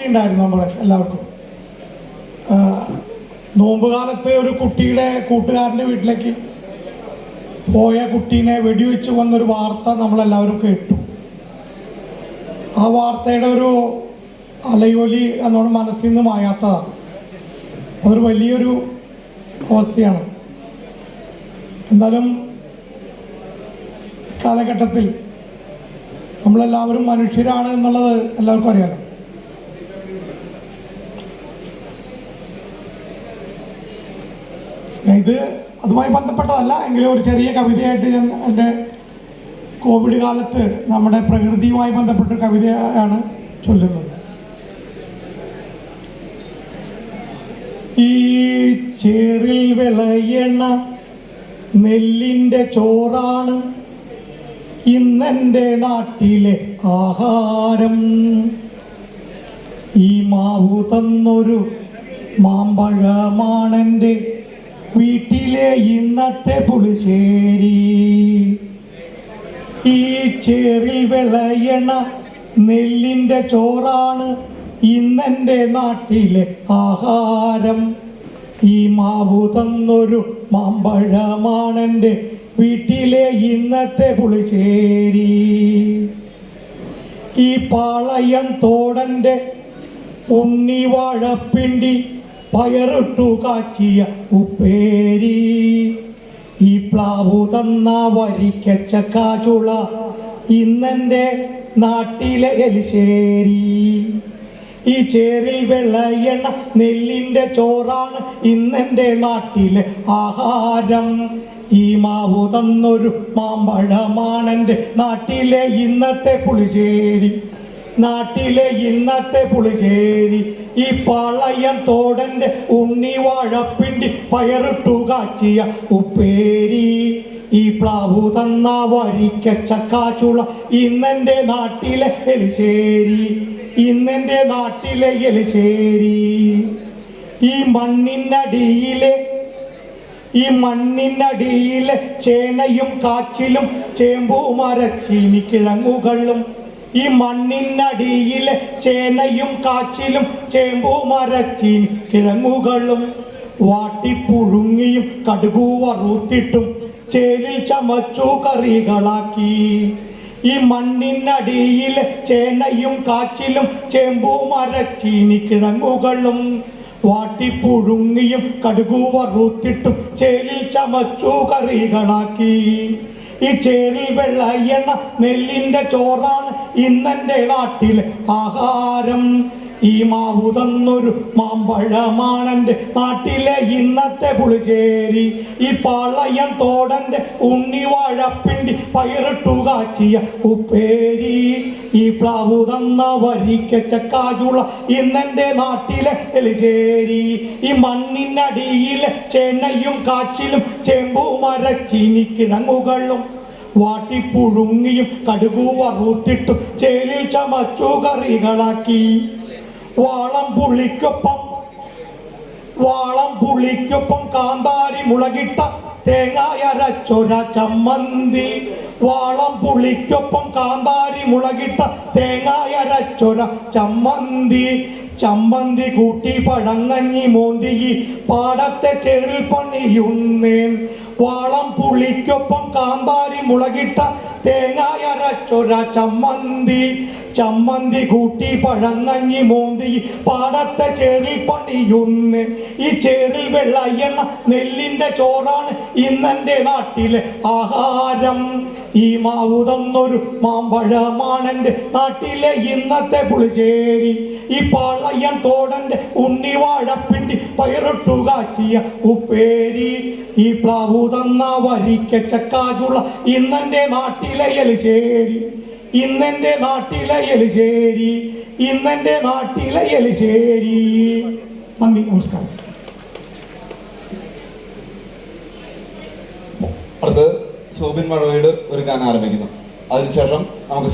ഉണ്ടായിരുന്നു നമ്മുടെ എല്ലാവർക്കും. നോമ്പ് കാലത്ത് ഒരു കുട്ടിയുടെ കൂട്ടുകാരൻ്റെ വീട്ടിലേക്ക് പോയ കുട്ടീനെ വെടിവെച്ച് കൊന്നൊരു വാർത്ത നമ്മളെല്ലാവരും കേട്ടു. ആ വാർത്തയുടെ ഒരു അലയൊലി നമ്മുടെ മനസ്സിൽ നിന്ന് മായാത്തതാണ്. അതൊരു വലിയൊരു അവസ്ഥയാണ്. എന്തായാലും കാലഘട്ടത്തിൽ നമ്മളെല്ലാവരും മനുഷ്യരാണ് എന്നുള്ളത് എല്ലാവർക്കും അറിയാലോ. ഇത് അതുമായി ബന്ധപ്പെട്ടതല്ല എങ്കിലും ഒരു ചെറിയ കവിതയായിട്ട് ഞാൻ എൻ്റെ കോവിഡ് കാലത്ത് നമ്മുടെ പ്രകൃതിയുമായി ബന്ധപ്പെട്ട കവിതയാണ് ചൊല്ലുന്നത്. ഈ ചേറിൽ വിളയണ നെല്ലിൻ്റെ ചോറാണ് ഇന്നെൻ്റെ നാട്ടിലെ ആഹാരം. ഈ മാവു തന്നൊരു മാമ്പഴമാണെൻ്റെ വീട്ടിലെ ഇന്നത്തെ പുളിശ്ശേരി. ഈ ചേറിൽ വിളയണ നെല്ലിൻ്റെ ചോറാണ് ഇന്നെൻ്റെ നാട്ടിലെ ആഹാരം. ഈ മാവു തന്നൊരു മാമ്പഴമാണെൻ്റെ വീട്ടിലെ ഇന്നത്തെ പുളിശ്ശേരി. ഈ പാളയം തോടൻ്റെ ഉണ്ണിവാഴപ്പിണ്ടി പയറിട്ടു കാച്ചിയ ഉപ്പേരി. ഈ പ്ലാവു തന്ന വരിക്കച്ചക്കാച്ചുള ഇന്നെൻ്റെ നാട്ടിലെ എലിശ്ശേരി. ഈ ചേറിൽ വെള്ളയണ നെല്ലിൻ്റെ ചോറാണ് ഇന്നെൻ്റെ നാട്ടിലെ ആഹാരം. ഈ മാവു തന്നൊരു മാമ്പഴമാണെൻ്റെ നാട്ടിലെ ഇന്നത്തെ പുളിശ്ശേരി. നാട്ടിലെ ഇന്നത്തെ പുളിശ്ശേരി. ഈ പാളയം തോടൻ്റെ ഉണ്ണിവാഴപ്പിണ്ടി പയറിട്ടു കാച്ചിയ ഉപ്പേരി. ഈ പ്ലാവു തന്ന വരിക്കച്ചക്കാച്ചുള ഇന്നെൻ്റെ നാട്ടിലെ എലിശ്ശേരി. ഇന്നെൻ്റെ നാട്ടിലെ എലിശ്ശേരി. ഈ മണ്ണിനടിയിലെ ചേനയും കാച്ചിലും ചേമ്പും മരച്ചീനി കിഴങ്ങുകളും. ഈ മണ്ണിനടിയിലെ ചേനയും കാച്ചിലും ചേമ്പും മരച്ചീനി കിഴങ്ങുകളും. വാട്ടിപ്പുഴുങ്ങിയും കടുകു വറുത്തിട്ടും ചേലിൽ ചമച്ചു കറികളാക്കി. ഈ മണ്ണിനടിയിലെ ചേനയും കാച്ചിലും ചേമ്പും മരച്ചീനി കിഴങ്ങുകളും. വാട്ടിപ്പുഴുങ്ങിയും കടുകു വറുത്തിട്ടും ചേലിൽ ചമച്ചു കറികളാക്കി. ഈ ചേറിൽ വെള്ളയണ നെല്ലിൻ്റെ ചോറാണ് ഇന്നെൻ്റെ നാട്ടിലെ ആഹാരം. ഈ മാവു തന്നൊരു മാമ്പഴമാണെൻ്റെ നാട്ടിലെ ഇന്നത്തെ പുളിശ്ശേരി. ഈ പാളയം തോടൻ്റെ ഉണ്ണിവാഴപ്പിണ്ടി പയറിട്ടു കാച്ചിയ ഉപ്പേരി. ഈ പ്ലാവു തന്ന വരിക്കച്ചക്കാച്ചുള ഇന്നെൻ്റെ നാട്ടിലെ എലിശ്ശേരി. ഈ മണ്ണിനടിയിലെ ചേനയും കാച്ചിലും ചേമ്പും മരച്ചീനി കിഴങ്ങുകളും. വാട്ടിപ്പുഴുങ്ങിയും കടുകു വറുത്തിട്ടും ചേലിൽ ചമച്ചു കറികളാക്കി. വാളം പുളിക്കൊപ്പം കാന്താരി മുളകിട്ട തേങ്ങായരച്ചൊര ചമ്മന്തി. വാളം പുളിക്കൊപ്പം കാന്താരി മുളകിട്ട തേങ്ങായരച്ചൊര ചമ്മന്തി. ചമ്മന്തി കൂട്ടി പഴങ്ങഞ്ഞി മോന്തി പാടത്തെ ചേറിൽ പണിയുന്നേൻ. വാളം പുളിക്കൊപ്പം കാന്താരി മുളകിട്ട തേങ്ങായരച്ചൊര ചമ്മന്തി. ചമ്മന്തി കൂട്ടി പഴങ്ങഞ്ഞി മോന്തി പാടത്തെ ചേറിൽ പണിയുന്ന്. ഈ ചേറിൽ വെള്ളയണ നെല്ലിൻ്റെ ചോറാണ് ഇന്നെൻ്റെ നാട്ടിലെ ആഹാരം. ഈ മാവു തന്നൊരു മാമ്പഴമാണെൻ്റെ നാട്ടിലെ ഇന്നത്തെ പുളിശ്ശേരി. ഈ പാളയം തോടൻ്റെ ഉണ്ണിവാഴപ്പിണ്ടി പയറിട്ടു കാച്ചിയ ഉപ്പേരി. ഈ പ്ലാവു തന്ന വരിക്കച്ചക്കാച്ചുള ഇന്നെൻ്റെ നാട്ടിലെ എലിശ്ശേരി. ഇന്നെൻ്റെ നാട്ടിലെ എലിശ്ശേരി. ഇന്നെൻ്റെ നാട്ടിലെ എലിശ്ശേരി. നന്ദി, നമസ്കാരം. അടുത്ത് സോബിൻ മഴവീട് ഒരു ഗാനം ആരംഭിക്കുന്നു. അതിനുശേഷം നമുക്ക്